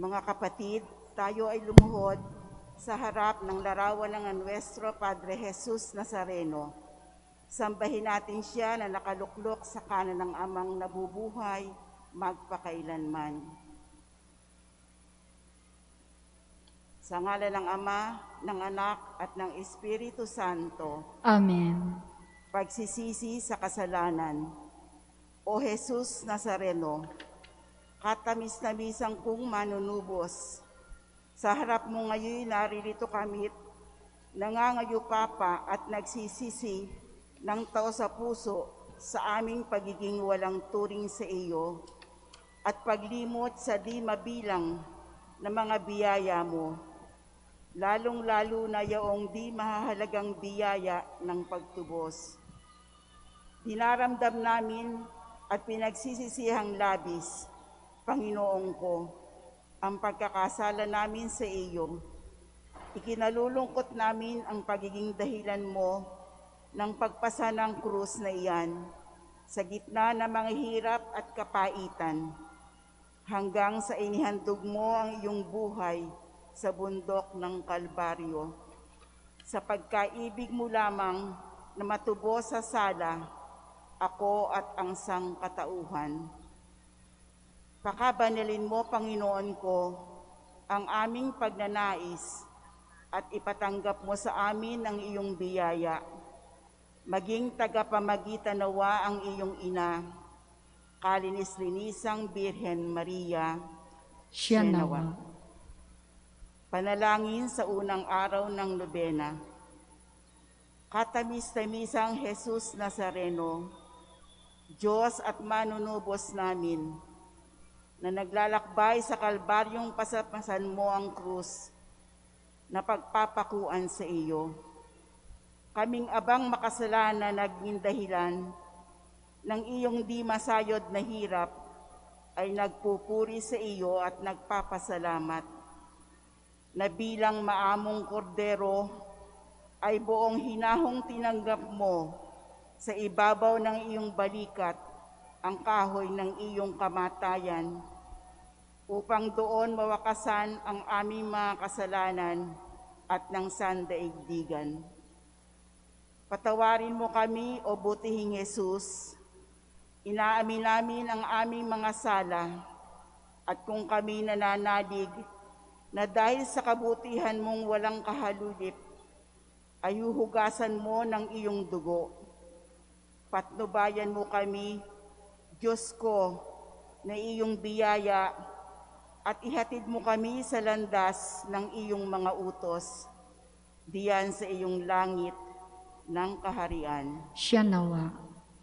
Mga kapatid, tayo ay lumuhod sa harap ng larawan ng Nuestro Padre Jesus Nazareno. Sambahin natin siya na nakaluklok sa kanan ng Amang nabubuhay magpakailanman. Sa ngalan ng Ama, ng Anak, at ng Espiritu Santo. Amen. Pagsisisi sa kasalanan. O Jesus Nazareno, katamis-namisang kong manunubos, sa harap mo ngayon naririto kami, nangangayupapa at nagsisisi ng tao sa puso sa aming pagiging walang turing sa iyo at paglimot sa di mabilang na mga biyaya mo, lalong-lalo na yaong di mahahalagang biyaya ng pagtubos. Dinaramdam namin at pinagsisisihang labis, Panginoon ko, ang pagkakasala namin sa iyo. Ikinalulungkot namin ang pagiging dahilan mo ng pagpasa ng krus na iyan sa gitna ng mga hirap at kapaitan, hanggang sa inihandog mo ang iyong buhay sa bundok ng Kalbaryo. Sa pagkaibig mo lamang na matubos sa sala, ako at ang sangkatauhan. Pakabanalin mo, Panginoon ko, ang aming pagnanais at ipatanggap mo sa amin ang iyong biyaya. Maging tagapamagitan nawa ang iyong ina, kalinis-linisang Birhen Maria. Siya nawa. Panalangin sa unang araw ng nobena. Katamis-tamisang Jesus Nazareno, Diyos at manunubos namin, na naglalakbay sa kalbaryong pasapasan mo ang krus na pagpapakuan sa iyo. Kaming abang makasalanan na naging dahilan ng iyong di masayod na hirap ay nagpupuri sa iyo at nagpapasalamat na bilang maamong kordero ay buong hinahong tinanggap mo sa ibabaw ng iyong balikat ang kahoy ng iyong kamatayan upang doon mawakasan ang aming mga kasalanan at ng sandaigdigan. Patawarin mo kami, o butihing Jesus. Inaamin namin ang aming mga sala at kung kami nananalig na dahil sa kabutihan mong walang kahalulip ay huhugasan mo ng iyong dugo. Patnubayan mo kami, Diyos ko, na iyong biyaya at ihatid mo kami sa landas ng iyong mga utos, diyan sa iyong langit ng kaharian. Siya nawa.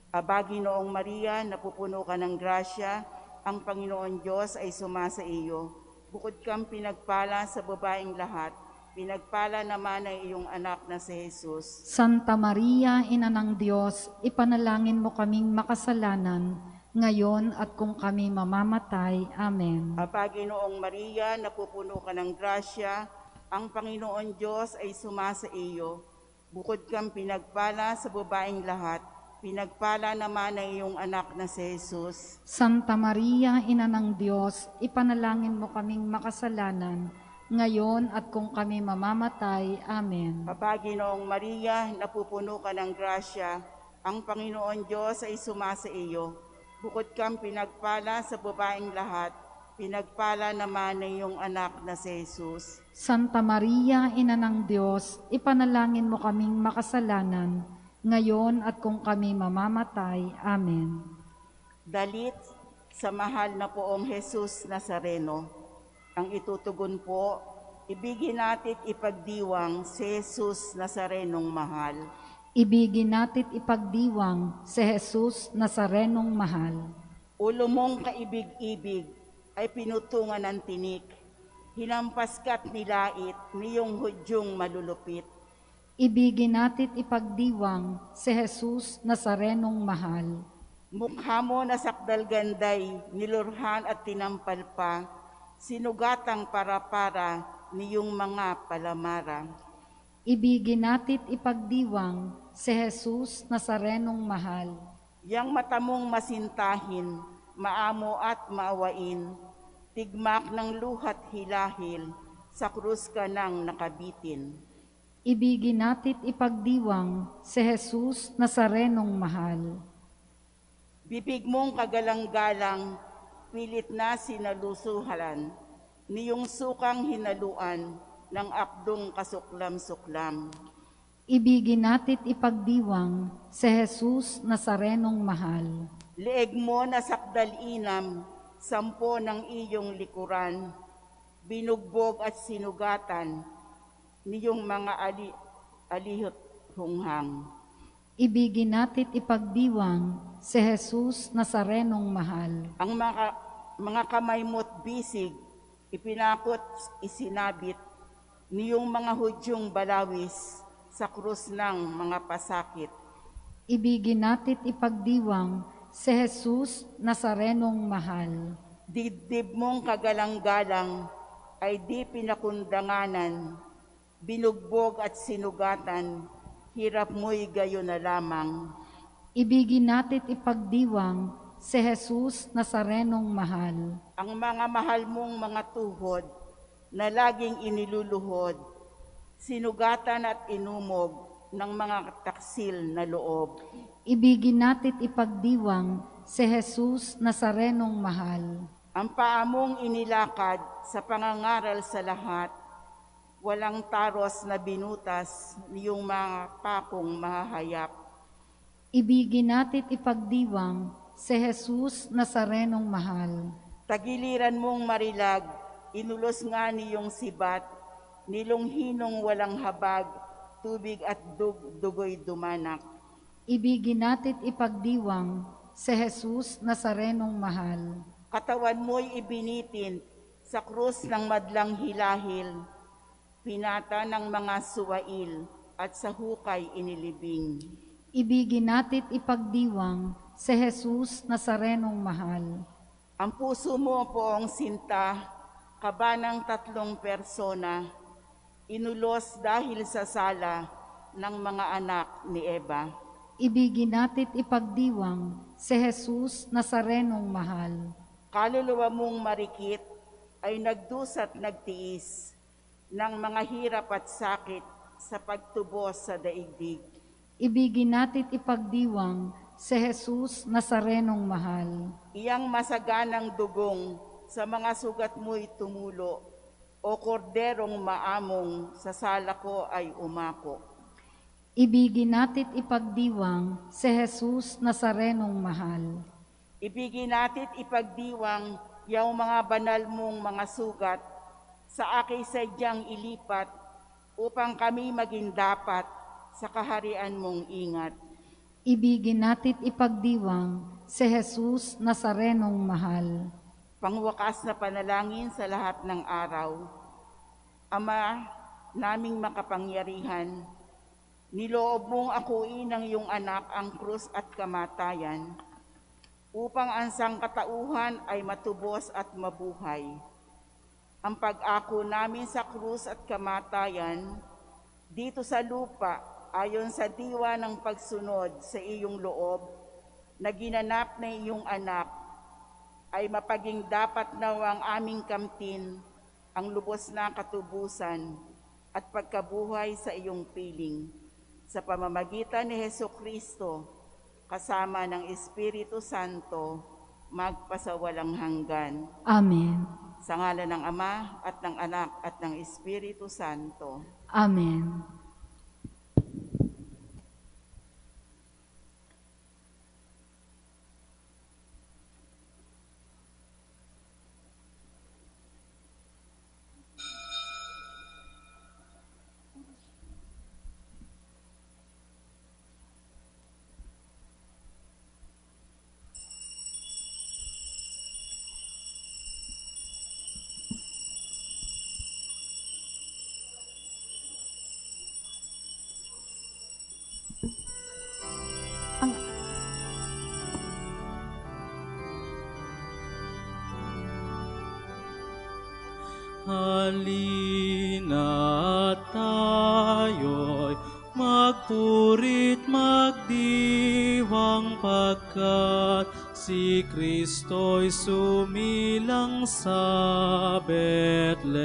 Aba, Ginoong Maria, napupuno ka ng grasya, ang Panginoon Diyos ay sumasa iyo. Bukod kang pinagpala sa babaeng lahat, pinagpala naman ang iyong anak na si Jesus. Santa Maria, Ina ng Diyos, ipanalangin mo kaming makasalanan, ngayon at kung kami mamamatay. Amen. Aba, Ginoong Maria, napupuno ka ng grasya, ang Panginoon Diyos ay sumasa iyo. Bukod kang pinagpala sa babaeng lahat, pinagpala naman ang iyong anak na si Jesus. Santa Maria, Ina ng Diyos, ipanalangin mo kaming makasalanan, ngayon at kung kami mamamatay. Amen. Aba, Ginoong Maria, napupuno ka ng grasya, ang Panginoon Diyos ay sumasa iyo. Bukod kang pinagpala sa babaeng lahat, pinagpala naman ng iyong anak na si Jesus. Santa Maria, Ina ng Diyos, ipanalangin mo kaming makasalanan, ngayon at kung kami mamamatay. Amen. Dalit sa mahal na poong Jesus Nazareno, ang itutugon po, ibigin natin ipagdiwang si Jesus Nazarenong mahal. Ibigin natit ipagdiwang si Jesus Nazarenong mahal. Ulo mong kaibig-ibig ay pinutungan ng tinik, hinampas ka't nilait niyong hudyong malulupit. Ibigin natit ipagdiwang si Jesus Nazarenong mahal. Mukha mo na sakdal ganday, nilurhan at tinampal pa, sinugatang para-para niyong mga palamara. Ibigin natit ipagdiwang si Jesus Nazarenong mahal. Yang mata mong masintahin, maamo at maawain, tigmak ng luhat hilahil, sa krus ka nang nakabitin. Ibigin natit ipagdiwang si Jesus Nazarenong mahal. Bibig mong kagalang-galang, pilit na sinalusuhalan, niyong sukang hinaluan ng akdong kasuklam-suklam. Ibigin natit ipagdiwang si Jesus Nazarenong mahal. Leeg mo na sakdalinam, sampo ng iyong likuran, binugbog at sinugatan, niyong mga alihot hunghang. Ibigin natit ipagdiwang si Jesus Nazarenong mahal. Ang mga kamay mo't bisig, ipinakot, isinabit, niyong mga Hudyong balawis, sa krus ng mga pasakit. Ibigin natit ipagdiwang si Jesus Nazarenong mahal. Dibdib mong kagalang-galang ay di pinakundanganan, binugbog at sinugatan, hirap mo'y gayo na lamang. Ibigin natit ipagdiwang si Jesus Nazarenong mahal. Ang mga mahal mong mga tuhod na laging iniluluhod, sinugatan at inumog ng mga taksil na loob. Ibigin natit ipagdiwang si Jesus Nazarenong mahal. Ang paamong inilakad sa pangangaral sa lahat, walang taros na binutas niyong mga pakong mahahayap. Ibigin natit ipagdiwang si Jesus Nazarenong mahal. Tagiliran mong marilag, inulos nga niyong sibat, nilunghinong walang habag, tubig at dugoy dumanak. Ibigin natit ipagdiwang si Jesus Nazarenong mahal. Katawan mo'y ibinitin sa krus ng madlang hilahil, pinata ng mga suwail at sa hukay inilibing. Ibigin natit ipagdiwang si Jesus Nazarenong mahal. Ang puso mo poong sinta, kabanang 3 persona, inulos dahil sa sala ng mga anak ni Eva. Ibigin natit ipagdiwang si Jesus Nazarenong mahal. Kaluluwa mong marikit ay nagdusat nagtiis ng mga hirap at sakit sa pagtubos sa daigdig. Ibigin natit ipagdiwang si Jesus Nazarenong mahal. Iyang masaganang dugong sa mga sugat mo'y tumulo, o korderong maamong sa sala ko ay umako. Ibigin natit ipagdiwang si Jesus Nazarenong mahal. Ibigin natit ipagdiwang yaw mga banal mong mga sugat sa aking sadyang ilipat upang kami maging dapat sa kaharian mong ingat. Ibigin natit ipagdiwang si Jesus Nazarenong mahal. Pangwakas na panalangin sa lahat ng araw. Ama naming makapangyarihan, niloob mong akuin ng iyong anak ang krus at kamatayan, upang ang sangkatauhan ay matubos at mabuhay. Ang pag-ako namin sa krus at kamatayan, dito sa lupa, ayon sa diwa ng pagsunod sa iyong loob, na ginanap na iyong anak, ay mapaging dapat nawang aming kamtin ang lubos na katubusan at pagkabuhay sa iyong piling, sa pamamagitan ni Hesukristo, kasama ng Espiritu Santo, magpasawalang hanggan. Amen. Sa ngalan ng Ama at ng Anak at ng Espiritu Santo. Amen. Halina tayo'y magpurit magdiwang pagkat si Kristo'y sumilang sa Bethlehem.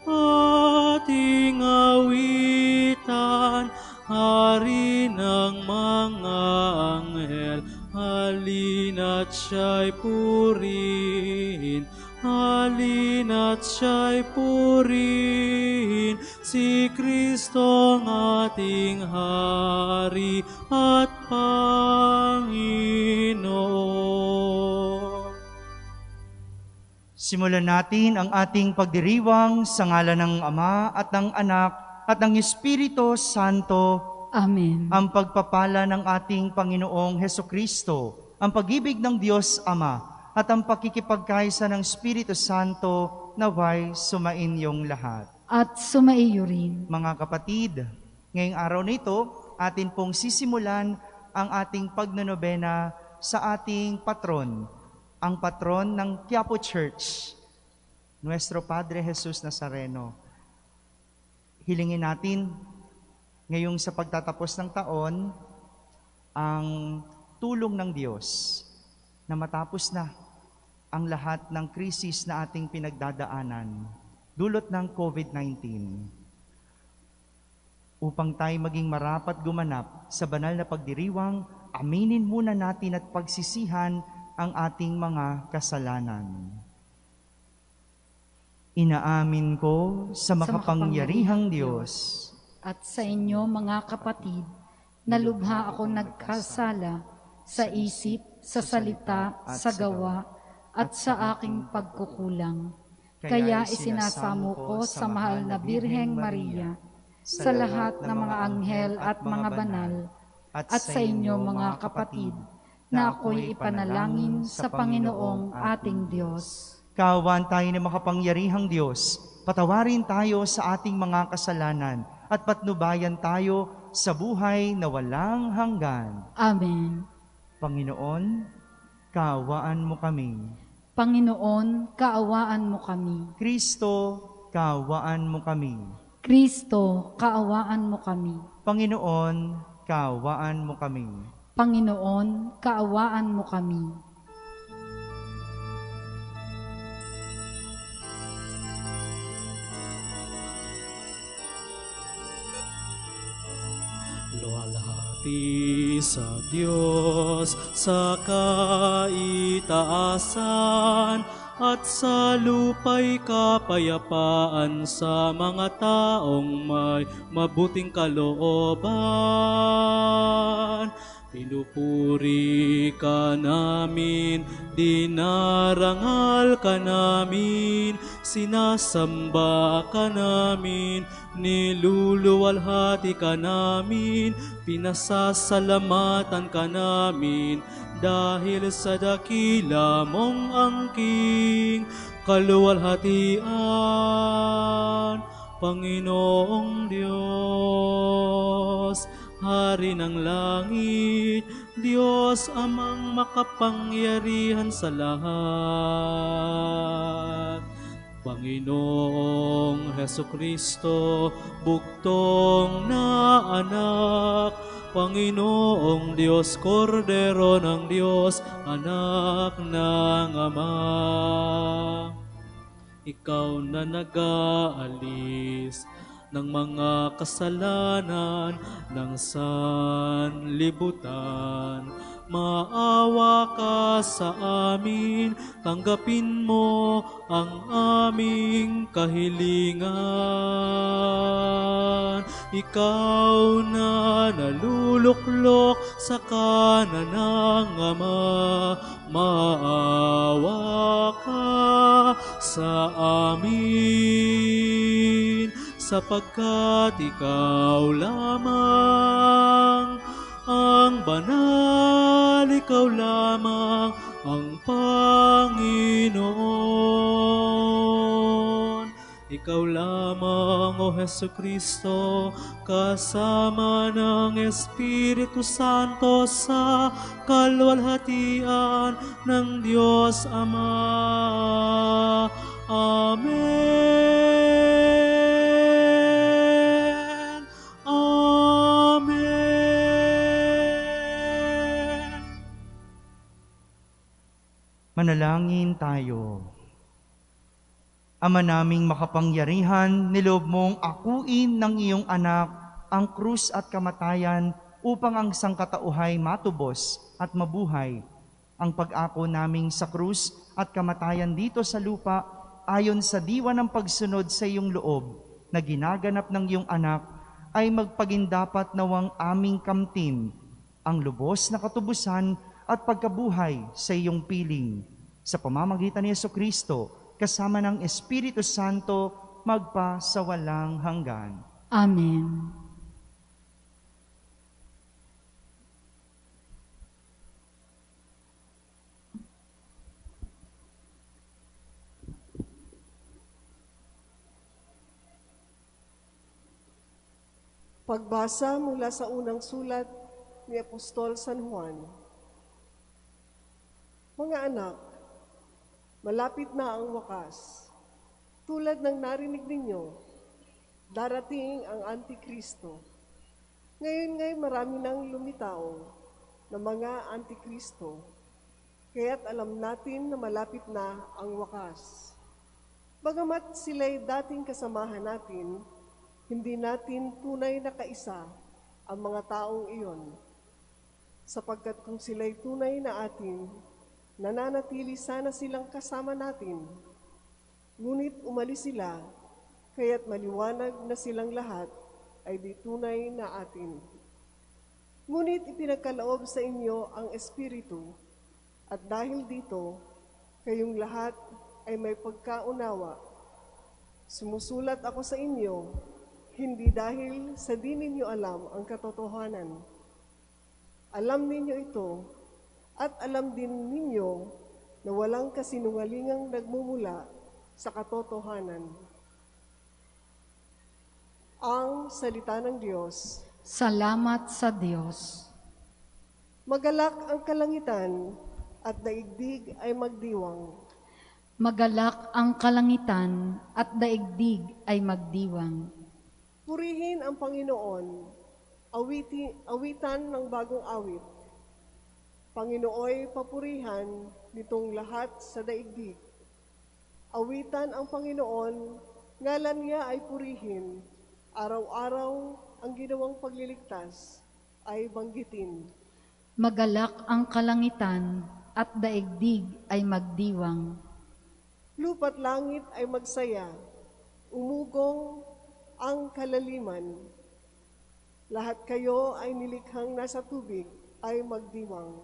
Ating awitan, Hari ng mga anghel, halina't siya'y purihin, halina't siya'y purihin, si Kristong ating Hari at Panginoon. Simulan natin ang ating pagdiriwang sa ngalan ng Ama at ng Anak at ng Espiritu Santo. Amen. Ang pagpapala ng ating Panginoong Hesukristo, ang pag-ibig ng Diyos Ama, at ang pakikipagkaisa ng Espiritu Santo naway sumainyong lahat. At sumaiyo rin. Mga kapatid, ngayong araw na ito, atin pong sisimulan ang ating pagnonobena sa ating patron, ang patron ng Quiapo Church, Nuestro Padre Jesus Nazareno. Hilingin natin ngayong sa pagtatapos ng taon ang tulong ng Diyos na matapos na ang lahat ng krisis na ating pinagdadaanan dulot ng COVID-19 upang tayo maging marapat gumanap sa banal na pagdiriwang. Aminin muna natin at pagsisihan ang ating mga kasalanan. Inaamin ko sa makapangyarihang Diyos At sa inyo mga kapatid, na lubha ako nagkasala sa isip, sa salita, sa gawa, at sa aking pagkukulang. Kaya isinasamo ko sa mahal na Birheng Maria, sa lahat ng mga anghel at mga banal, at sa inyo mga kapatid, na ako'y ipanalangin sa Panginoong ating Diyos. Kaawaan tayo ng makapangyarihang Diyos, patawarin tayo sa ating mga kasalanan at patnubayan tayo sa buhay na walang hanggan. Amen. Panginoon, kaawaan mo kami. Panginoon, kaawaan mo kami. Kristo, kaawaan mo kami. Kristo, kaawaan mo kami. Panginoon, kaawaan mo kami. Panginoon, kaawaan mo kami. Luwalhati sa Diyos sa kaitaasan, at sa lupa'y kapayapaan sa mga taong may mabuting kalooban. Pinupuri ka namin, dinarangal ka namin, sinasamba ka namin, niluluwalhati ka namin, pinasasalamatan ka namin, dahil sa dakila mong angking kaluwalhatian, Panginoong Diyos, Hari ng langit, Diyos amang makapangyarihan sa lahat. Panginoong Hesukristo, bugtong na anak, Panginoong Diyos, Kordero ng Diyos, anak ng Ama. Ikaw na nag-aalis ng mga kasalanan ng sanlibutan, maawa ka sa amin, tanggapin mo ang aming kahilingan. Ikaw na naluluklok sa kanan ng Ama, maawa ka sa amin, sapagkat ikaw lamang ang banal, ikaw lamang ang Panginoon. Ikaw lamang, O Hesukristo, kasama ng Espiritu Santo sa kaluwalhatian ng Diyos Ama. Amen. Amen. Manalangin tayo. Ama naming makapangyarihan, niloob mong akuin ng iyong anak ang krus at kamatayan upang ang sangkatauhay matubos at mabuhay. Ang pag-ako naming sa krus at kamatayan dito sa lupa ayon sa diwa ng pagsunod sa iyong loob na ginaganap ng iyong anak ay magpagindapat nawang aming kamtin ang lubos na katubusan at pagkabuhay sa iyong piling. Sa pamamagitan ni Jesucristo, kasama ng Espiritu Santo, magpa sa walang hanggan. Amen. Pagbasa mula sa unang sulat ni Apostol San Juan. Mga anak, malapit na ang wakas. Tulad ng narinig ninyo, darating ang Antikristo. Ngayon nga'y marami nang lumitaw na mga Antikristo, kaya't alam natin na malapit na ang wakas. Bagamat sila'y dating kasamahan natin, hindi natin tunay na kaisa ang mga taong iyon, sapagkat kung sila'y tunay na atin, nananatili sana silang kasama natin. Ngunit umalis sila, kaya't maliwanag na silang lahat ay di tunay na atin. Ngunit ipinagkaloob sa inyo ang Espiritu, at dahil dito, kayong lahat ay may pagkaunawa. Sumusulat ako sa inyo, hindi dahil sa di ninyo alam ang katotohanan. Alam ninyo ito, at alam din ninyo na walang kasinungalingang nagmumula sa katotohanan. Ang salita ng Diyos. Salamat sa Diyos. Magalak ang kalangitan at daigdig ay magdiwang. Magalak ang kalangitan at daigdig ay magdiwang. Purihin ang Panginoon, awitan ng bagong awit. Panginooy papurihan nitong lahat sa daigdig. Awitan ang Panginoon, ngalan niya ay purihin. Araw-araw ang ginawang pagliligtas ay banggitin. Magalak ang kalangitan at daigdig ay magdiwang. Lupa't langit ay magsaya, umugong ang kalaliman. Lahat kayo ay nilikhang nasa tubig ay magdiwang.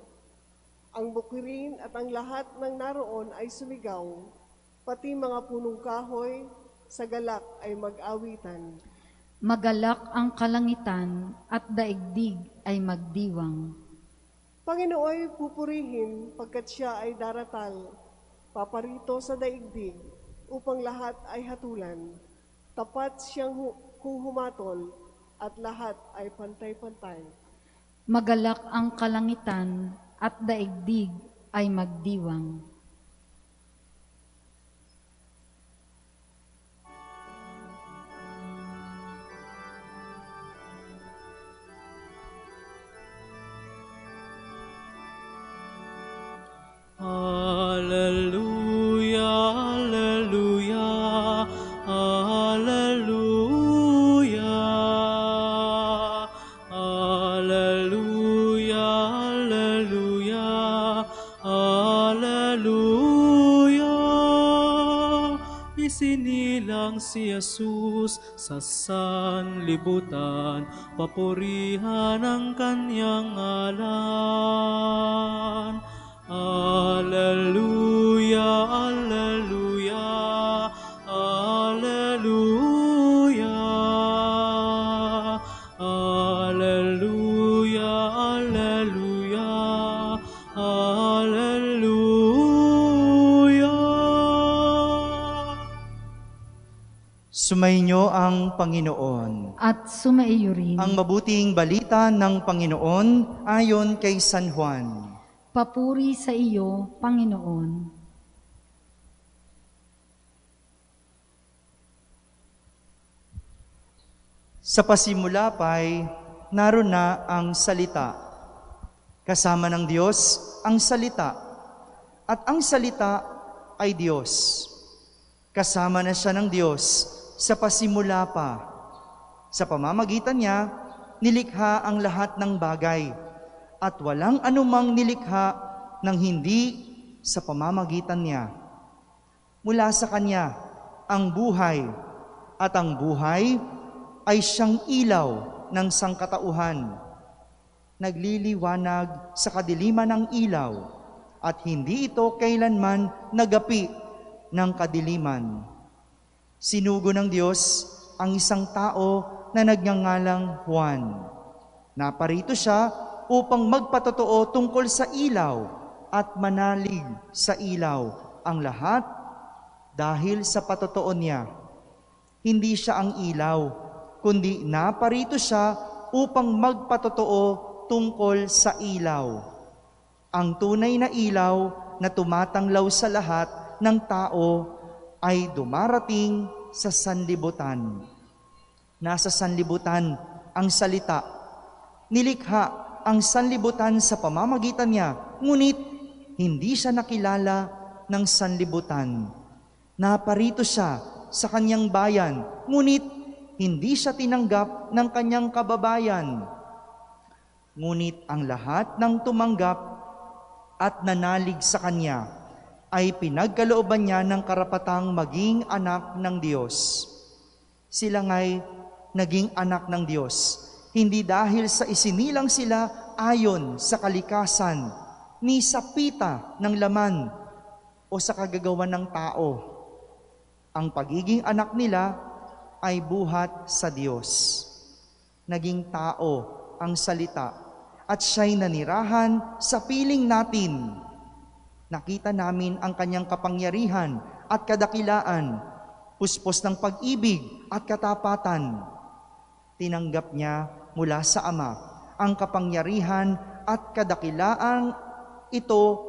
Ang bukirin at ang lahat ng naroon ay sumigaw, pati mga punong kahoy sa galak ay mag-awitan. Magalak ang kalangitan at daigdig ay magdiwang. Panginooy pupurihin pagkat siya ay daratal, paparito sa daigdig, upang lahat ay hatulan. Tapat siyang kung humatol at lahat ay pantay-pantay. Magalak ang kalangitan at daigdig ay magdiwang. Hallelujah, hallelujah, hallelujah. Hallelujah, hallelujah, hallelujah. Isinilang si Jesus sa sanlibutan, papurihan ang kanyang ngalan. Hallelujah, hallelujah, hallelujah. Hallelujah, hallelujah, hallelujah. Sumainyo ang Panginoon. At sumaiyo rin. Ang mabuting balita ng Panginoon ayon kay San Juan. Papuri sa iyo, Panginoon. Sa pasimula pa'y naroon na ang salita. Kasama ng Diyos ang salita. At ang salita ay Diyos. Kasama na siya ng Diyos sa pasimula pa. Sa pamamagitan niya, nilikha ang lahat ng bagay at walang anumang nilikha ng hindi sa pamamagitan niya. Mula sa Kanya ang buhay, at ang buhay ay siyang ilaw ng sangkatauhan. Nagliliwanag sa kadiliman ng ilaw, at hindi ito kailanman nagapi ng kadiliman. Sinugo ng Diyos ang isang tao na nagngangalang Juan. Naparito siya upang magpatotoo tungkol sa ilaw at manalig sa ilaw ang lahat dahil sa patotoo niya. Hindi siya ang ilaw, kundi naparito siya upang magpatotoo tungkol sa ilaw. Ang tunay na ilaw na tumatanglaw sa lahat ng tao ay dumarating sa sanlibutan. Nasa sanlibutan ang salita. Nilikha ang sanlibutan sa pamamagitan niya, ngunit hindi siya nakilala ng sanlibutan. Naparito siya sa kanyang bayan, ngunit hindi siya tinanggap ng kanyang kababayan. Ngunit ang lahat ng tumanggap at nanalig sa kanya ay pinagkalooban niya ng karapatang maging anak ng Diyos. Sila nga'y naging anak ng Diyos, hindi dahil sa isinilang sila ayon sa kalikasan, ni sa pita ng laman o sa kagagawan ng tao. Ang pagiging anak nila ay buhat sa Diyos. Naging tao ang salita at siya'y nanirahan sa piling natin. Nakita namin ang kanyang kapangyarihan at kadakilaan, puspos ng pag-ibig at katapatan. Tinanggap niya mula sa Ama ang kapangyarihan at kadakilaan ito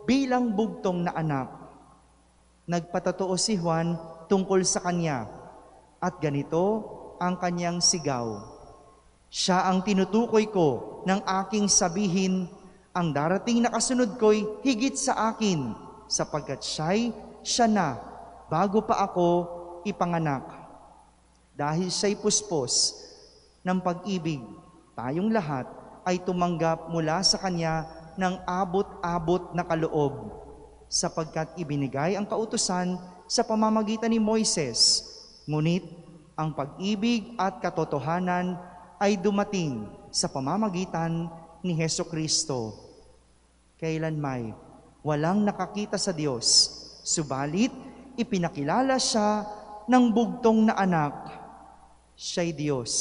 bilang bugtong na anak. Nagpatotoo si Juan tungkol sa kanya, at ganito ang kanyang sigaw. Siya ang tinutukoy ko ng aking sabihin, ang darating na kasunod ko'y higit sa akin, sapagkat siya na bago pa ako ipanganak. Dahil siya'y puspos ng pag-ibig, tayong lahat ay tumanggap mula sa kanya ng abot-abot na kaloob, sapagkat ibinigay ang kautusan sa pamamagitan ni Moises, ngunit ang pag-ibig at katotohanan ay dumating sa pamamagitan ni Hesukristo. Kailanmay walang nakakita sa Diyos, subalit ipinakilala siya ng bugtong na anak. Siya'y Diyos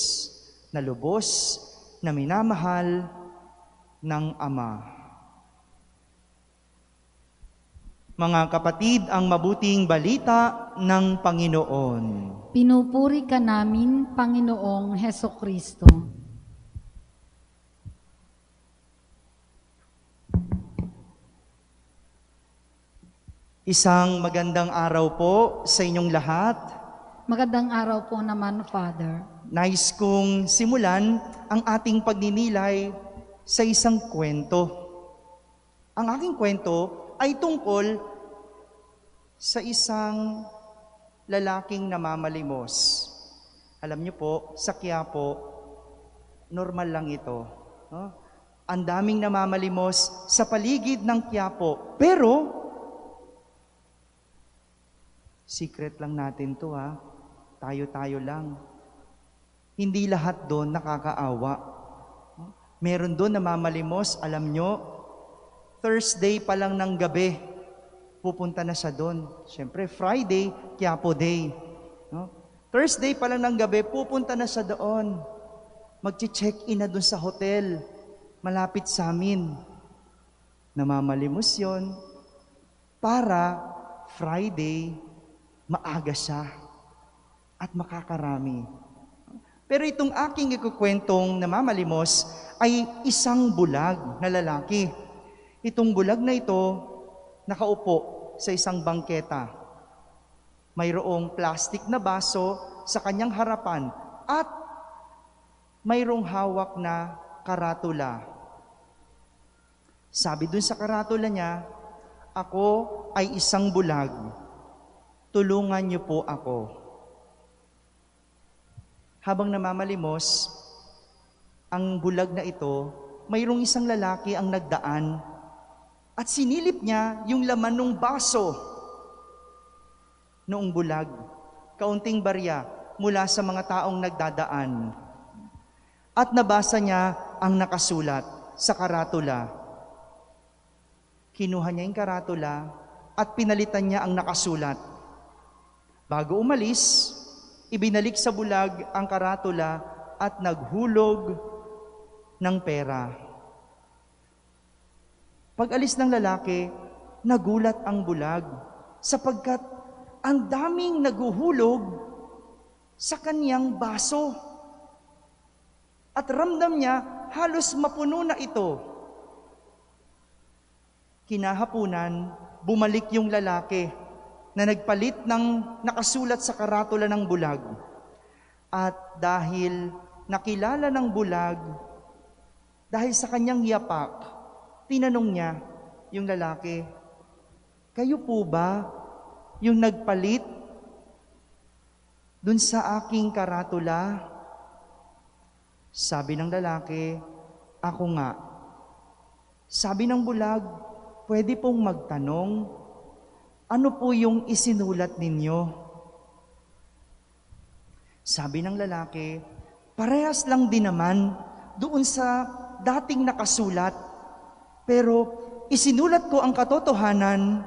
na lubos na minamahal ng Ama. Mga kapatid, ang mabuting balita ng Panginoon. Pinupuri ka namin, Panginoong Hesukristo. Isang magandang araw po sa inyong lahat. Magandang araw po naman, Father. Nais kong simulan ang ating pagninilay sa isang kwento. Ang aking kwento ay tungkol sa isang lalaking namamalimos. Alam niyo po, sa Quiapo, normal lang ito. No? Ang daming namamalimos sa paligid ng Quiapo. Pero, secret lang natin to ha. Tayo-tayo lang. Hindi lahat doon nakakaawa. Meron doon namamalimos, alam nyo, Thursday pa lang ng gabi, pupunta na siya doon. Siyempre, Friday, Quiapo Day. No? Thursday pa lang ng gabi, pupunta na siya doon. Mag-check-in na doon sa hotel, malapit sa amin. Namamalimos yun para Friday, maaga siya at makakarami. Pero itong aking ikukwentong namamalimos ay isang bulag na lalaki. Itong bulag na ito, nakaupo sa isang bangketa. Mayroong plastic na baso sa kanyang harapan at mayroong hawak na karatula. Sabi dun sa karatula niya, Ako ay isang bulag. Tulungan niyo po ako. Habang namamalimos, ang bulag na ito, mayroong isang lalaki ang nagdaan at sinilip niya yung laman ng baso noong bulag. Kaunting barya mula sa mga taong nagdadaan. At nabasa niya ang nakasulat sa karatula. Kinuha niya yung karatula at pinalitan niya ang nakasulat. Bago umalis, ibinalik sa bulag ang karatula at naghulog ng pera. Pag-alis ng lalaki, nagulat ang bulag sapagkat ang daming naguhulog sa kaniyang baso. At ramdam niya, halos mapuno na ito. Kinahapunan, bumalik yung lalaki na nagpalit ng nakasulat sa karatula ng bulag. At dahil nakilala ng bulag, dahil sa kanyang yapak, tinanong niya yung lalaki, "Kayo po ba yung nagpalit dun sa aking karatula?" Sabi ng lalaki, "Ako nga." Sabi ng bulag, "Pwede pong magtanong, ano po yung isinulat ninyo?" Sabi ng lalaki, "Parehas lang din naman doon sa dating nakasulat, pero isinulat ko ang katotohanan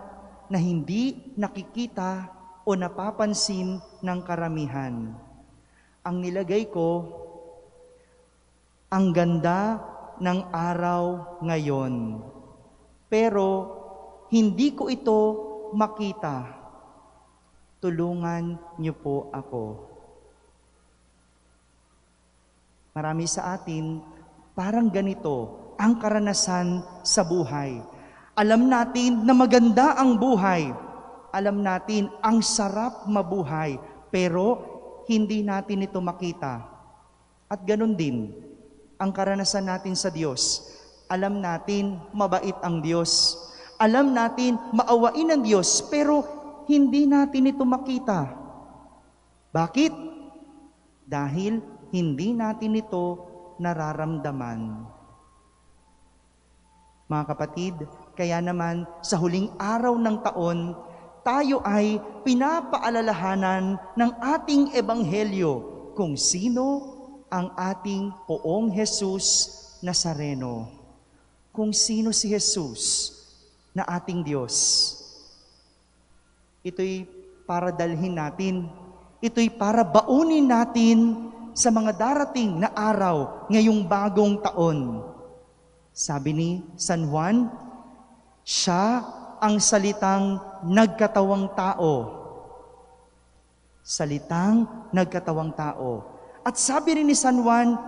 na hindi nakikita o napapansin ng karamihan. Ang nilagay ko, ang ganda ng araw ngayon, pero hindi ko ito makita. Tulungan niyo po ako." Marami sa atin, parang ganito ang karanasan sa buhay. Alam natin na maganda ang buhay. Alam natin ang sarap mabuhay, pero hindi natin ito makita. At ganun din ang karanasan natin sa Diyos. Alam natin mabait ang Diyos. Alam natin maawain ang Diyos, pero hindi natin ito makita. Bakit? Dahil hindi natin ito nararamdaman. Mga kapatid, kaya naman sa huling araw ng taon, tayo ay pinapaalalahanan ng ating ebanghelyo kung sino ang ating Poong Jesus Nazareno. Kung sino si Jesus na ating Diyos. Ito'y para dalhin natin. Ito'y para baunin natin sa mga darating na araw ngayong bagong taon. Sabi ni San Juan, siya ang salitang nagkatawang tao. Salitang nagkatawang tao. At sabi rin ni San Juan,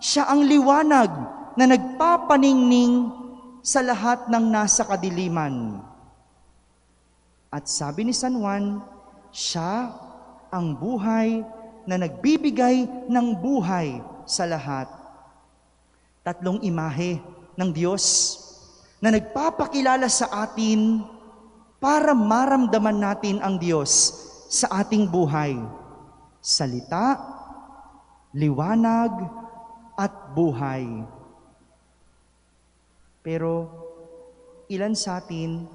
siya ang liwanag na nagpapaningning sa lahat ng nasa kadiliman. At sabi ni San Juan, siya ang buhay na nagbibigay ng buhay sa lahat. Tatlong imahe ng Diyos na nagpapakilala sa atin para maramdaman natin ang Diyos sa ating buhay. Salita, liwanag, at buhay. Pero ilan sa atin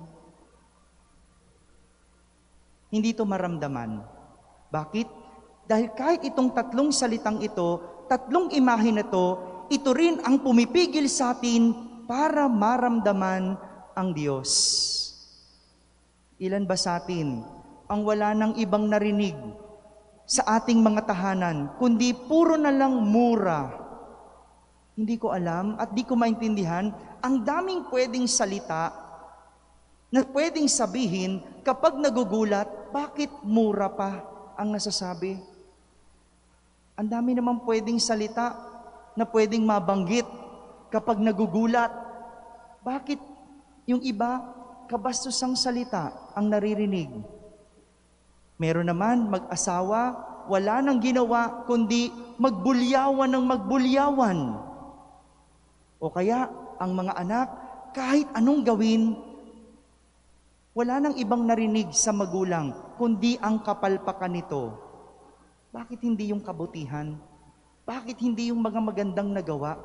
hindi ito maramdaman. Bakit? Dahil kahit itong tatlong salitang ito, tatlong imahe na ito rin ang pumipigil sa atin para maramdaman ang Diyos. Ilan ba sa atin ang wala ng ibang narinig sa ating mga tahanan, kundi puro na lang mura? Hindi ko alam at di ko maintindihan, ang daming pwedeng salita na pwedeng sabihin kapag nagugulat, bakit mura pa ang nasasabi? Ang dami naman pwedeng salita na pwedeng mabanggit kapag nagugulat. Bakit yung iba, kabastusang salita ang naririnig? Meron naman mag-asawa, wala nang ginawa kundi magbulyawan ng magbulyawan. O kaya ang mga anak, kahit anong gawin, Wala nang ibang narinig sa magulang, kundi ang kapalpakan nito. Bakit hindi yung kabutihan? Bakit hindi yung mga magandang nagawa?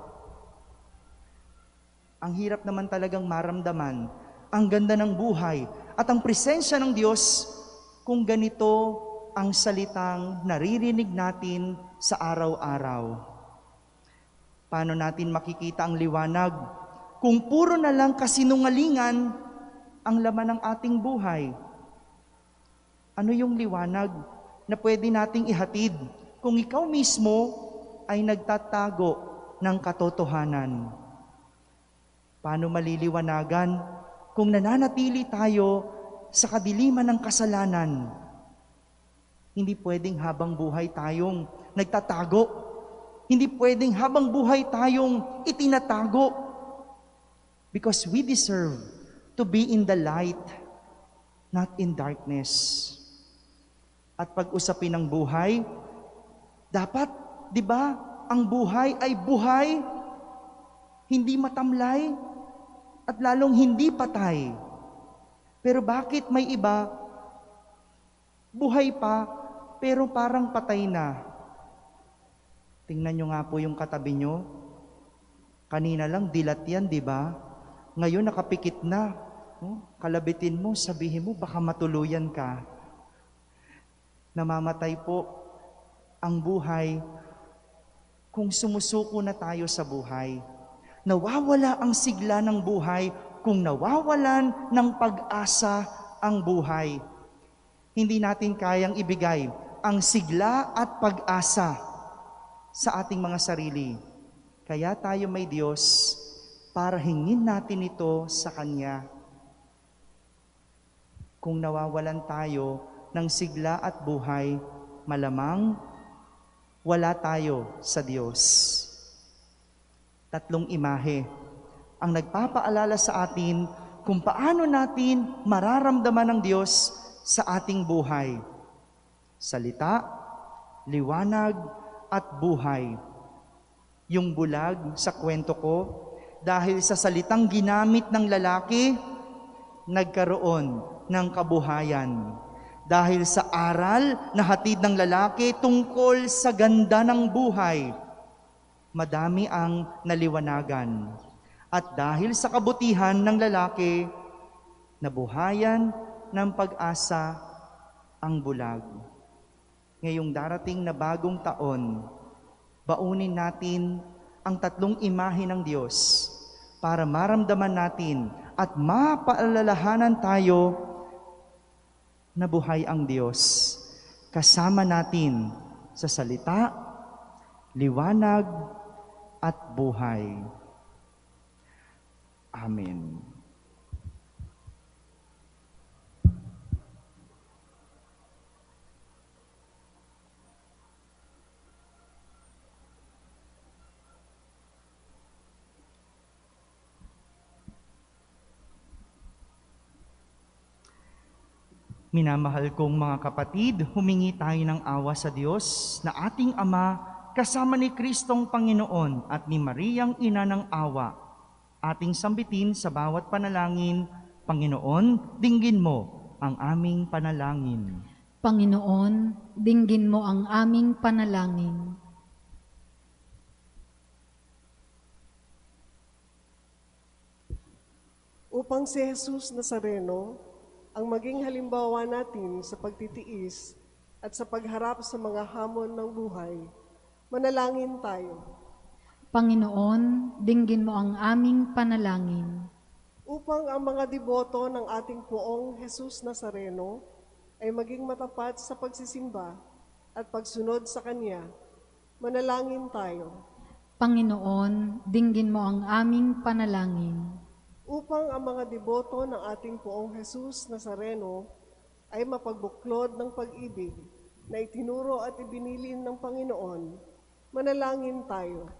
Ang hirap naman talagang maramdaman ang ganda ng buhay at ang presensya ng Diyos kung ganito ang salitang naririnig natin sa araw-araw. Paano natin makikita ang liwanag kung puro na lang kasinungalingan ang laman ng ating buhay? Ano yung liwanag na pwede nating ihatid kung ikaw mismo ay nagtatago ng katotohanan? Paano maliliwanagan kung nananatili tayo sa kadiliman ng kasalanan? Hindi pwedeng habang buhay tayong nagtatago. Hindi pwedeng habang buhay tayong itinatago. Because we deserve to be in the light, not in darkness. At pag-usapin ng buhay, dapat, di ba, ang buhay ay buhay, hindi matamlay, at lalong hindi patay. Pero bakit may iba, buhay pa, pero parang patay na? Tingnan nyo nga po yung katabi nyo. Kanina lang, dilat yan, di ba? Ngayon, nakapikit na. Kalabitin mo, sabihin mo, baka matuluyan ka. Namamatay po ang buhay kung sumusuko na tayo sa buhay. Nawawala ang sigla ng buhay kung nawawalan ng pag-asa ang buhay. Hindi natin kayang ibigay ang sigla at pag-asa sa ating mga sarili. Kaya tayo may Diyos para hingin natin ito sa Kanya. Kung nawawalan tayo ng sigla at buhay, malamang wala tayo sa Diyos. 3 imahe ang nagpapaalala sa atin kung paano natin mararamdaman ng Diyos sa ating buhay. Salita, liwanag, at buhay. Yung bulag sa kwento ko, dahil sa salitang ginamit ng lalaki, nagkaroon ng kabuhayan. Dahil sa aral na hatid ng lalaki tungkol sa ganda ng buhay, madami ang naliwanagan. At dahil sa kabutihan ng lalaki, nabuhayan ng pag-asa ang bulag. Ngayong darating na bagong taon, baunin natin ang 3 imahe ng Diyos para maramdaman natin at mapaalalahanan tayo na buhay ang Diyos. Kasama natin sa salita, liwanag, at buhay. Amen. Minamahal kong mga kapatid, humingi tayo ng awa sa Diyos na ating Ama, kasama ni Kristong Panginoon at ni Mariang Ina ng Awa. Ating sambitin sa bawat panalangin, Panginoon, dinggin mo ang aming panalangin. Panginoon, dinggin mo ang aming panalangin. Upang si Jesus Nazareno ang maging halimbawa natin sa pagtitiis at sa pagharap sa mga hamon ng buhay, manalangin tayo. Panginoon, dinggin mo ang aming panalangin. Upang ang mga deboto ng ating poong Jesus Nazareno ay maging matapat sa pagsisimba at pagsunod sa Kanya, manalangin tayo. Panginoon, dinggin mo ang aming panalangin. Upang ang mga deboto ng ating poong Jesus Nazareno ay mapagbuklod ng pag-ibig na itinuro at ibinilin ng Panginoon, manalangin tayo.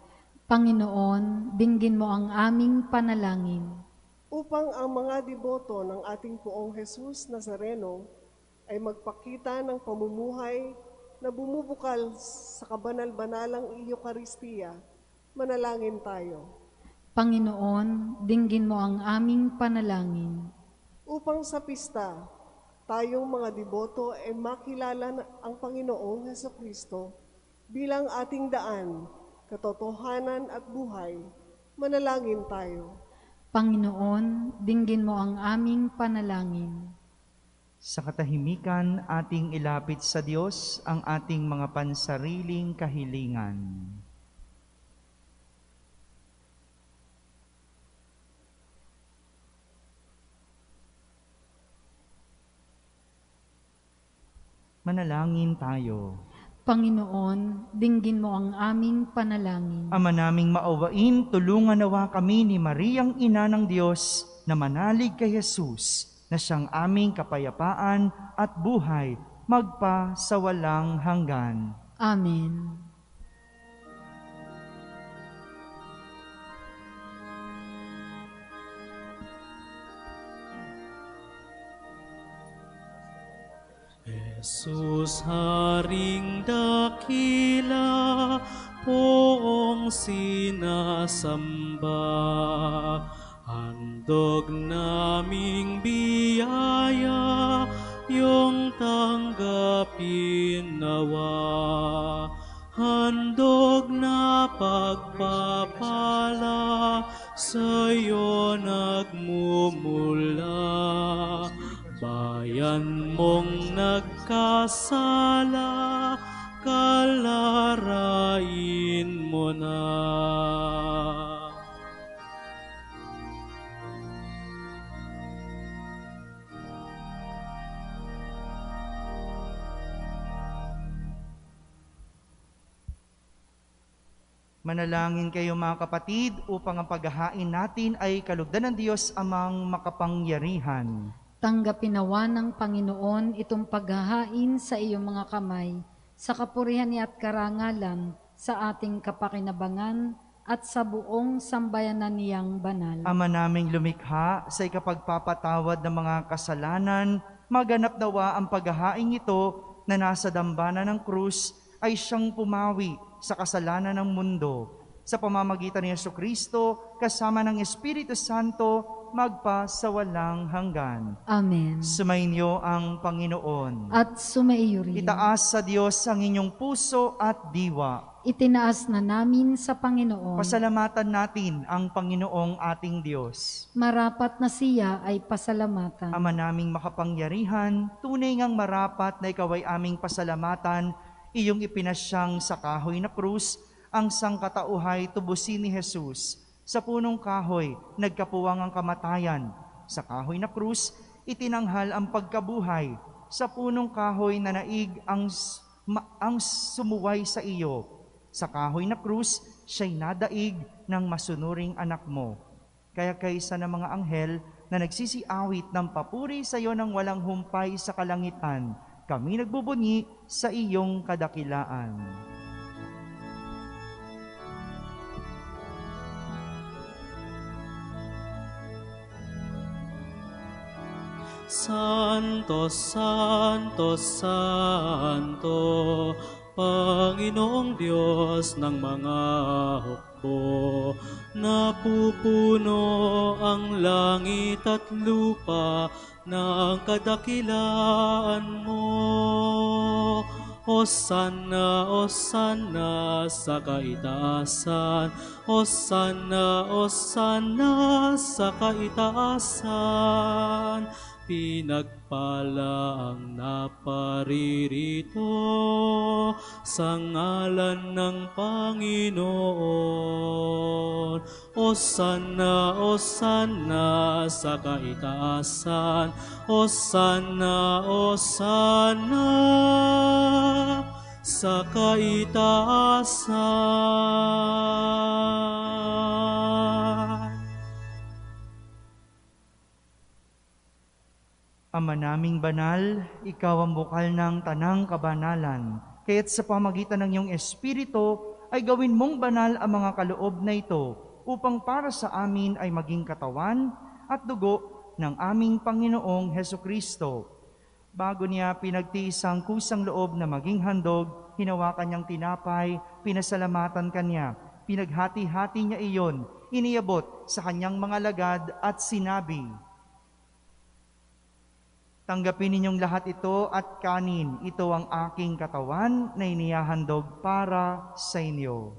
Panginoon, dinggin mo ang aming panalangin. Upang ang mga deboto ng ating poong Jesus Nazareno ay magpakita ng pamumuhay na bumubukal sa kabanal-banalang Eucharistia, manalangin tayo. Panginoon, dinggin mo ang aming panalangin. upang sa pista, tayong mga deboto ay makilala ang Panginoong Hesukristo bilang ating daan, katotohanan at buhay. Manalangin tayo. Panginoon, dinggin mo ang aming panalangin. Sa katahimikan, ating ilapit sa Diyos ang ating mga pansariling kahilingan. Manalangin tayo. Panginoon, dinggin mo ang aming panalangin. Ama naming maawain, tulungan nawa kami ni Mariang Ina ng Diyos na manalig kay Jesus, na siyang aming kapayapaan at buhay, magpa sa walang hanggan. Amen. Jesus, Haring dakila, poong sinasamba, handog naming biyaya, iyong tanggapin nawa. Handog na pagpapala, sa'yo nagmumula. Bayan mong nagkasala, kalarain mo na. Manalangin kayo mga kapatid upang ang paghahain natin ay kalugdan ng Diyos amang makapangyarihan. Tanggapin nawa ng Panginoon itong paghahain sa iyong mga kamay, sa kapurihan niya at karangalan, sa ating kapakinabangan at sa buong sambayanan niyang banal. Ama naming lumikha, sa ikapagpapatawad ng mga kasalanan, maganap nawa ang paghahain ito na nasa dambana ng krus ay siyang pumawi sa kasalanan ng mundo. Sa pamamagitan ni Jesucristo, kasama ng Espiritu Santo, magpa sa walang hanggan. Amen. Sumainyo ang Panginoon. At sumaiyo rin. Itaas sa Diyos ang inyong puso at diwa. Itinaas na namin sa Panginoon. Pasalamatan natin ang Panginoong ating Diyos. Marapat na siya ay pasalamatan. Ama naming makapangyarihan, tunay ngang marapat na ikaw ay aming pasalamatan, iyong ipinasyang sa kahoy na krus, ang sangkatauhay tubusin ni Jesus. Sa punong kahoy, nagkapuwang ang kamatayan. Sa kahoy na krus, itinanghal ang pagkabuhay. Sa punong kahoy na naig ang sumuway sa iyo. Sa kahoy na krus, siya'y nadaig ng masunuring anak mo. Kaya kaysa ng mga anghel na nagsisiawit ng papuri sa iyo ng walang humpay sa kalangitan, kami nagbubunyi sa iyong kadakilaan. Santo, Santo, Santo, Panginoong Diyos ng mga hukbo, napupuno ang langit at lupa ng kadakilaan mo. Hosanna, Hosanna sa kaitaasan, Hosanna, Hosanna sa kaitaasan. Pinagpala ang naparirito sa ngalan ng Panginoon. Hosanna, Hosanna sa kaitaasan, Hosanna, Hosanna sa kaitaasan. Ama naming banal, ikaw ang bukal ng tanang kabanalan. Kaya't sa pamagitan ng iyong Espiritu, ay gawin mong banal ang mga kaloob na ito, upang para sa amin ay maging katawan at dugo ng aming Panginoong Hesukristo. Bago niya pinagtiis ang kusang loob na maging handog, hinawakan niyang tinapay, pinasalamatan kanya, pinaghati-hati niya iyon, iniabot sa kanyang mga lagad at sinabi, Tanggapin ninyong lahat ito at kanin. Ito ang aking katawan na inihahandog para sa inyo.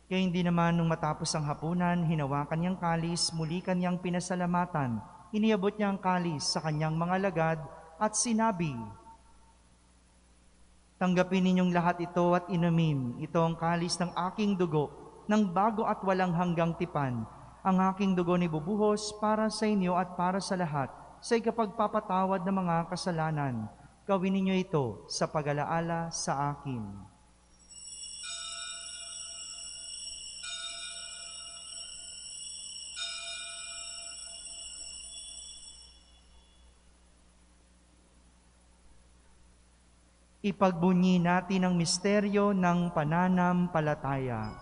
Kaya hindi naman nung matapos ang hapunan, hinawakan niyang kalis, muli kanyang pinasalamatan. Iniabot niya ang kalis sa kanyang mga lagad at sinabi, tanggapin ninyong lahat ito at inumin. Ito ang kalis ng aking dugo, ng bago at walang hanggang tipan. Ang aking dugo ni bubuhos para sa inyo at para sa lahat, sa ikapagpapatawad ng mga kasalanan. Gawin ninyo ito sa pag-alaala sa akin. Ipagbunyi natin ang misteryo ng pananampalataya.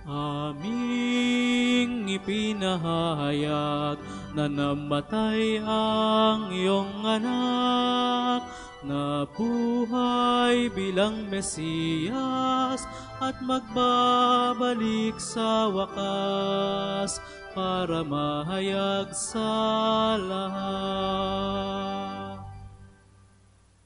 Aming ipinahayag na namatay ang iyong anak, na buhay bilang Mesiyas at magbabalik sa wakas para mahayag sa lahat.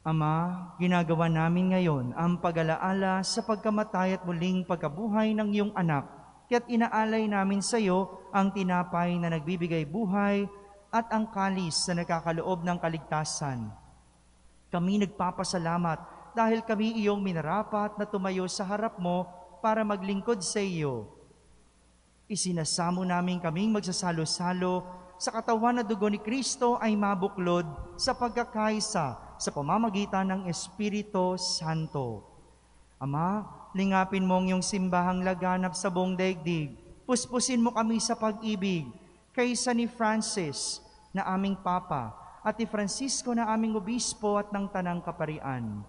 Ama, ginagawa namin ngayon ang pag-alaala sa pagkamatay at muling pagkabuhay ng iyong anak, kaya't inaalay namin sa iyo ang tinapay na nagbibigay buhay at ang kalis na nakakaloob ng kaligtasan. Kami nagpapasalamat dahil kami iyong minarapat na tumayo sa harap mo para maglingkod sa iyo. Isinasamo namin kaming magsasalo-salo sa katawan na dugo ni Kristo ay mabuklod sa pagkakaisa sa pamamagitan ng Espiritu Santo. Ama, lingapin mo ang iyong simbahang laganap sa buong daigdig. Puspusin mo kami sa pag-ibig kaysa ni Francis na aming Papa at ni Francisco na aming Obispo at ng Tanang Kaparian.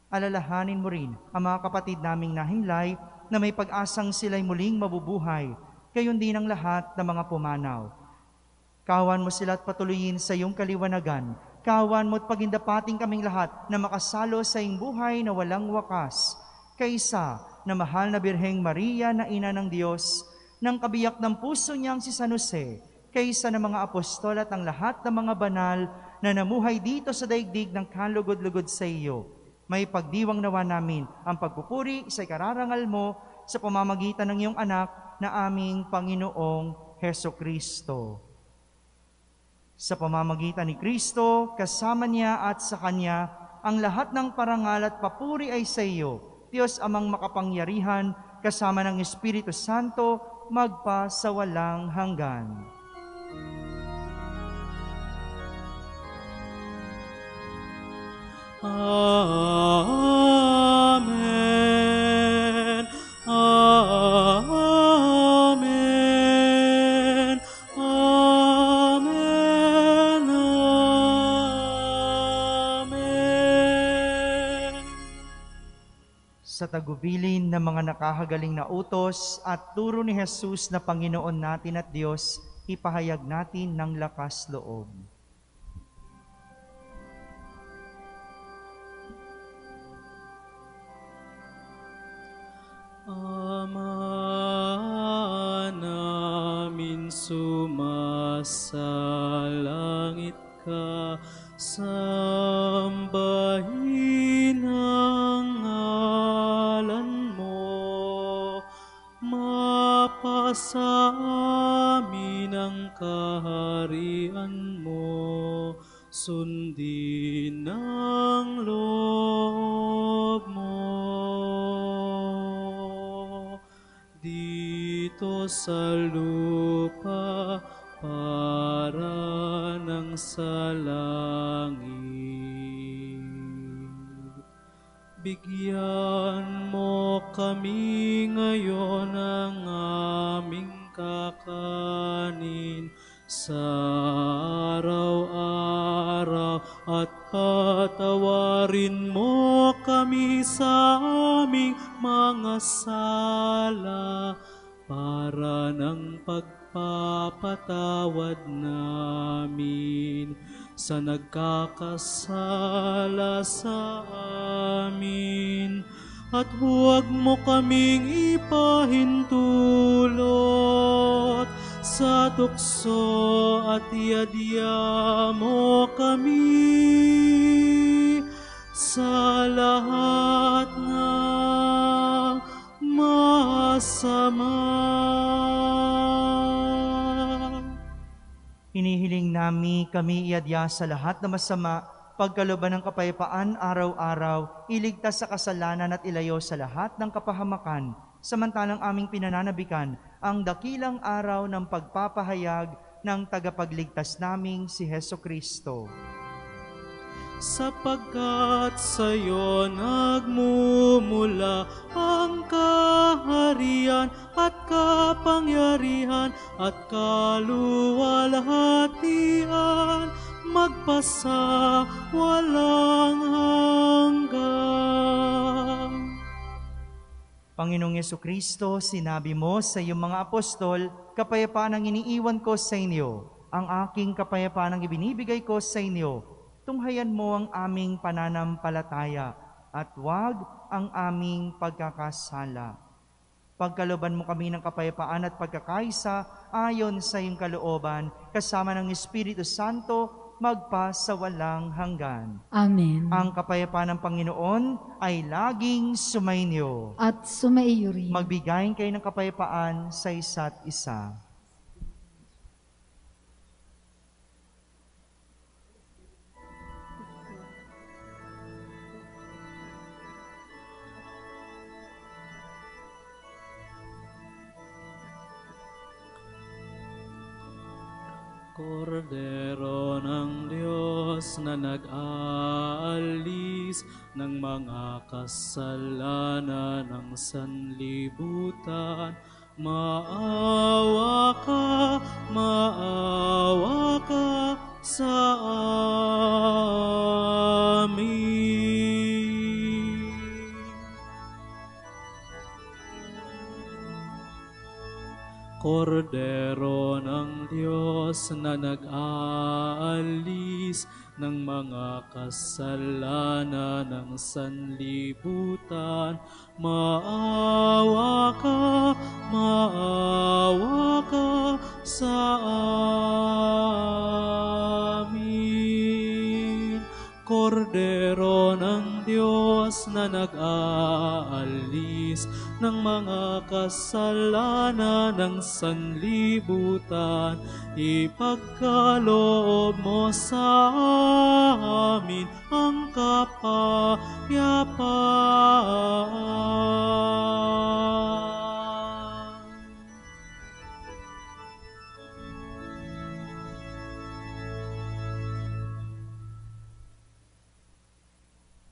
Alalahanin mo rin ang mga kapatid naming nahimlay na may pag-asang sila'y muling mabubuhay, gayon din ang lahat ng mga pumanaw. Kawan mo sila at patuloyin sa iyong kaliwanagan. Kawan mo at pagindapating kaming lahat na makasalo sa iyong buhay na walang wakas, kaysa na mahal na Birheng Maria na Ina ng Diyos, ng kabiyak ng puso niyang si San Jose, kaysa ng mga apostol at ang lahat ng mga banal na namuhay dito sa daigdig ng kalugod-lugod sa iyo. May pagdiwang nawa namin ang pagpupuri sa ikararangal mo sa pamamagitan ng iyong anak na aming Panginoong Hesukristo. Sa pamamagitan ni Kristo, kasama niya at sa Kanya, ang lahat ng parangal at papuri ay sa iyo, Diyos amang makapangyarihan, kasama ng Espiritu Santo, magpa sa walang hanggan. Amen. Amen. Amen. Amen. Sa tagubilin ng mga nakahagaling na utos at turo ni Jesus na Panginoon natin at Diyos, ipahayag natin ng lakas loob. Ama namin, sumasalangit ka, sambahin ang ngalan mo, mapasa amin ang kaharian mo, sundin ang loob mo. Dito sa lupa para ng sa langit. Bigyan mo kami ngayon ng aming kakanin sa araw-araw at patawarin mo kami sa aming mga sala para ng pagpapatawad namin sa nagkakasala sa amin. At huwag mo kaming ipahintulot sa tukso at iadya mo kami sa lahat ng masama. Hinihiling nami kami iadya sa lahat na masama, pagkalooban ng kapayapaan araw-araw, iligtas sa kasalanan at ilayo sa lahat ng kapahamakan, samantalang aming pinananabikan ang dakilang araw ng pagpapahayag ng tagapagligtas naming si Heso Kristo. Sapagkat sa'yo nagmumula ang kaharian at kapangyarihan at kaluwalhatian, magpasa walang hanggan. Panginoong Yesukristo, sinabi mo sa iyong mga apostol, kapayapaan ang iniiwan ko sa inyo, ang aking kapayapaan ang ibinibigay ko sa inyo. Tunghayan mo ang aming pananampalataya at huwag ang aming pagkakasala. Pagkalooban mo kami ng kapayapaan at pagkakaisa ayon sa iyong kalooban, kasama ng Espiritu Santo, magpa sa walang hanggan. Amen. Ang kapayapaan ng Panginoon ay laging sumainyo. At sumaiyo rin. Magbigayin kayo ng kapayapaan sa isa't isa. Kordero ng Diyos na nag-aalis ng mga kasalanan ng sanlibutan, maawa ka sa amin. Kordero ng Diyos na nag-aalis ng mga kasalanan ng sanlibutan, maawa ka sa amin. Kordero ng Diyos na nag-aalis ng mga kasalanan ng sanlibutan, ipagkaloob mo sa amin ang kapayapaan.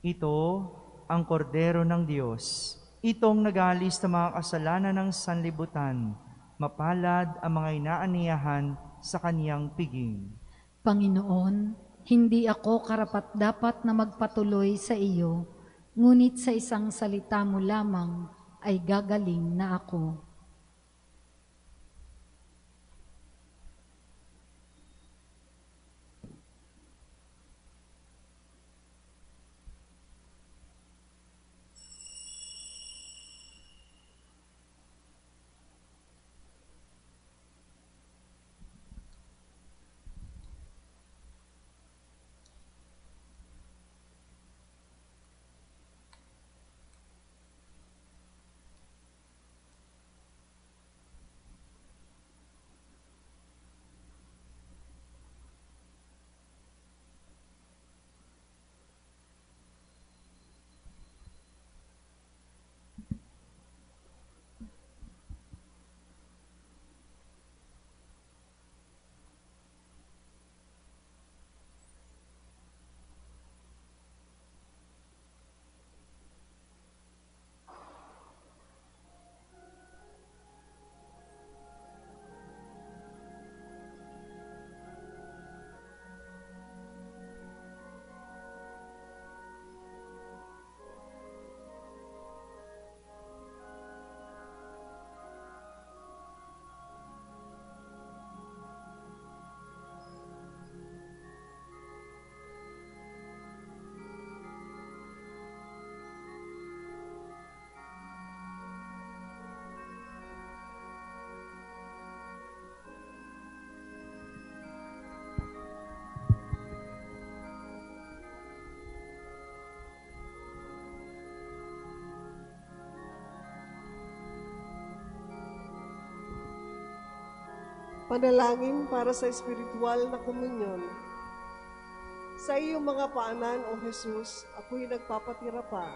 Ito ang kordero ng Diyos. Itong nag-aalis ng mga kasalanan ng sanlibutan. Mapalad ang mga inaaniyahan sa kaniyang piging. Panginoon, hindi ako karapat-dapat na magpatuloy sa iyo, ngunit sa isang salita mo lamang ay gagaling na ako. Panalangin para sa espiritual na komunyon. Sa iyong mga paanan, O Jesus, ako'y nagpapatira pa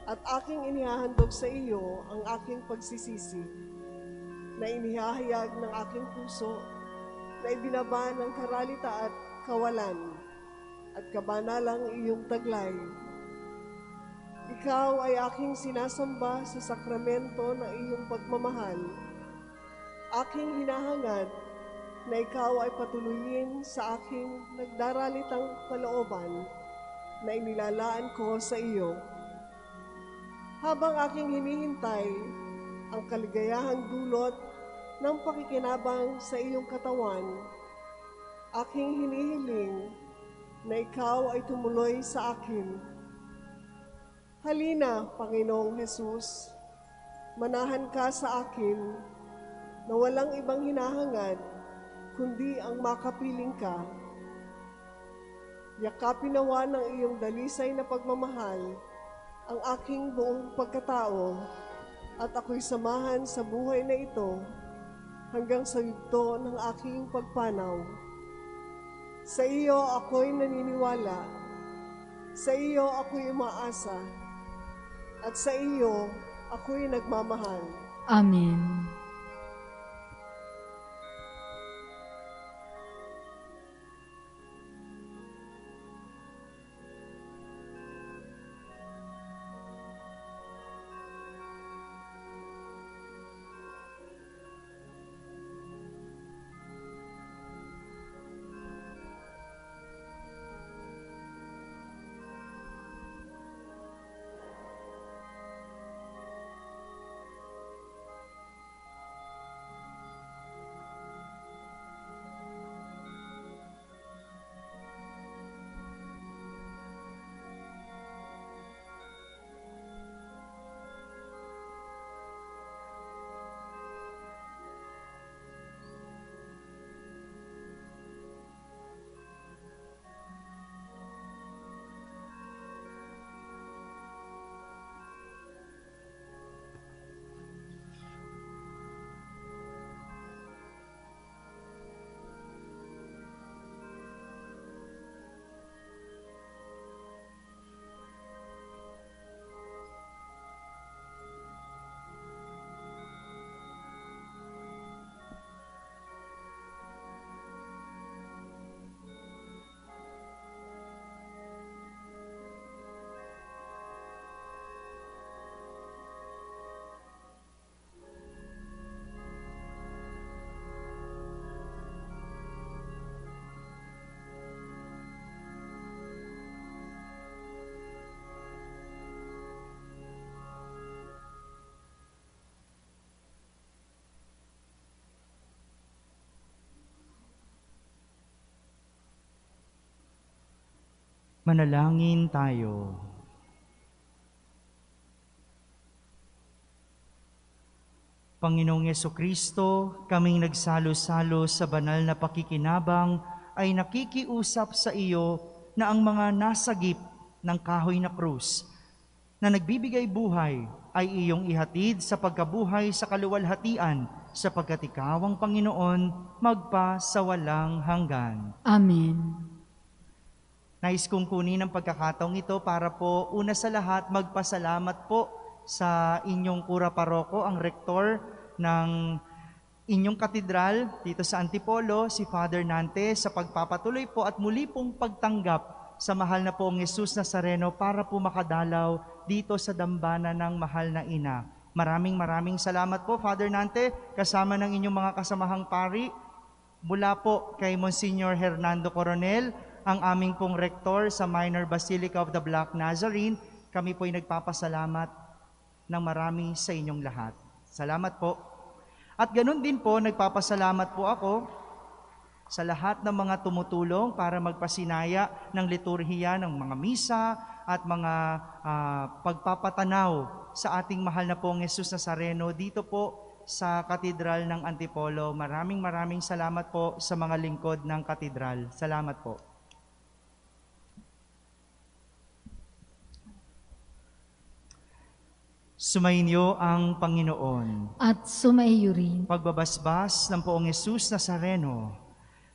at aking inihahandog sa iyo ang aking pagsisisi na inihahayag ng aking puso na ibinaba ng karalita at kawalan at kabanalang iyong taglay. Ikaw ay aking sinasamba sa sakramento ng iyong pagmamahal. Aking hinahangad na ikaw ay patuloyin sa aking nagdaralitang kalooban na inilalaan ko sa iyo. Habang aking hinihintay ang kaligayahang dulot ng pakikinabang sa iyong katawan, aking hinihiling na ikaw ay tumuloy sa akin. Halina, Panginoong Jesus, manahan ka sa akin na walang ibang hinahangad kundi ang makapiling ka. Yakapin nawa ng iyong dalisay na pagmamahal ang aking buong pagkatao at ako'y samahan sa buhay na ito hanggang sa yugto ng aking pagpanaw. Sa iyo ako'y naniniwala, sa iyo ako'y umaasa, at sa iyo ako'y nagmamahal. Amen. Manalangin tayo. Panginoong Yesukristo, kaming nagsalo-salo sa banal na pakikinabang ay nakikiusap sa iyo na ang mga nasagip ng kahoy na krus na nagbibigay buhay ay iyong ihatid sa pagkabuhay sa kaluwalhatian sapagkat ikaw ang Panginoon magpa sa walang hanggan. Amen. Nais kong kunin ang pagkakataong ito para po una sa lahat magpasalamat po sa inyong kura paroko, ang rektor ng inyong katedral dito sa Antipolo, si Father Nante, sa pagpapatuloy po at muli pong pagtanggap sa mahal na poong Jesus Nazareno para po makadalaw dito sa dambana ng mahal na ina. Maraming salamat po, Father Nante, kasama ng inyong mga kasamahang pari, mula po kay Monsignor Hernando Coronel, ang aming pong rektor sa Minor Basilica of the Black Nazarene. Kami po'y nagpapasalamat ng marami sa inyong lahat. Salamat po. At ganun din po, nagpapasalamat po ako sa lahat ng mga tumutulong para magpasinaya ng liturhiya ng mga misa at mga pagpapatanaw sa ating mahal na pong Jesus Nazareno dito po sa Katedral ng Antipolo. Maraming salamat po sa mga lingkod ng katedral. Salamat po. Sumainyo ang Panginoon. At sumaiyo rin. Pagbabasbas ng Poong Yesus Nazareno.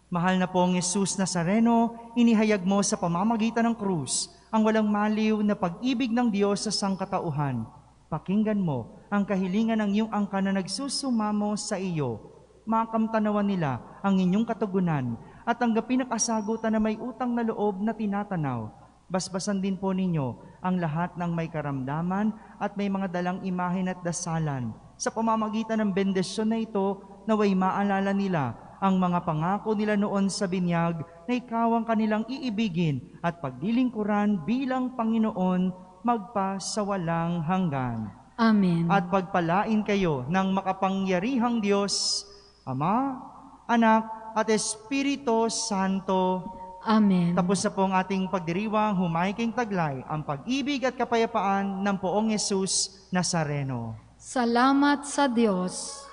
Mahal na Poong Yesus Nazareno, inihayag mo sa pamamagitan ng krus ang walang maliw na pag-ibig ng Diyos sa sangkatauhan. Pakinggan mo ang kahilingan ng iyong angkan na nagsusumamo sa iyo. Makamtanawan nila ang inyong katugunan at tanggapin ang kasagutan na may utang na loob na tinatanaw. Basbasan din po ninyo ang lahat ng may karamdaman at may mga dalang imahen at dasalan. Sa pamamagitan ng bendisyon na ito, naway maalala nila ang mga pangako nila noon sa binyag na ikaw ang kanilang iibigin at paglilingkuran bilang Panginoon magpasawalang hanggan. Amen. At pagpalain kayo ng makapangyarihang Diyos, Ama, Anak, at Espiritu Santo. Amen. Tapos na po ang ating pagdiriwang, humahiking taglay ang pag-ibig at kapayapaan ng Poong Yesus Nazareno. Salamat sa Diyos.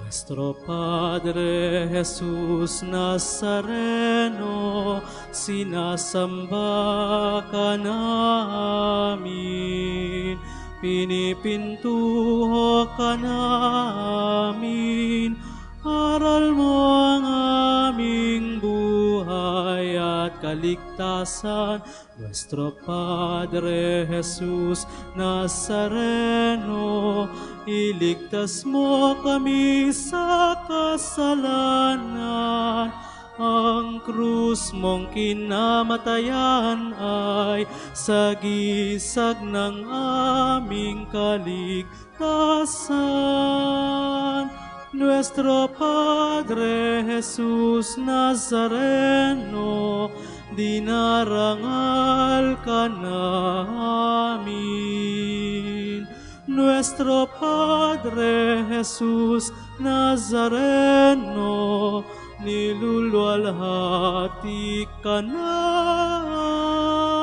Nuestro Padre Jesús Nazareno, sinasamba ka namin, pinipintuho ka namin, aral mo ang aming buhay at kaligtasan. Nuestro Padre Jesús Nazareno, iligtas mo kami sa kasalanan. Ang krus mong kinamatayan ay sagisag ng aming kaligtasan. Nuestro Padre Jesús Nazareno, dinarangal ka namin. Nuestro Padre Jesús Nazareno, niluluwalhati ka namin.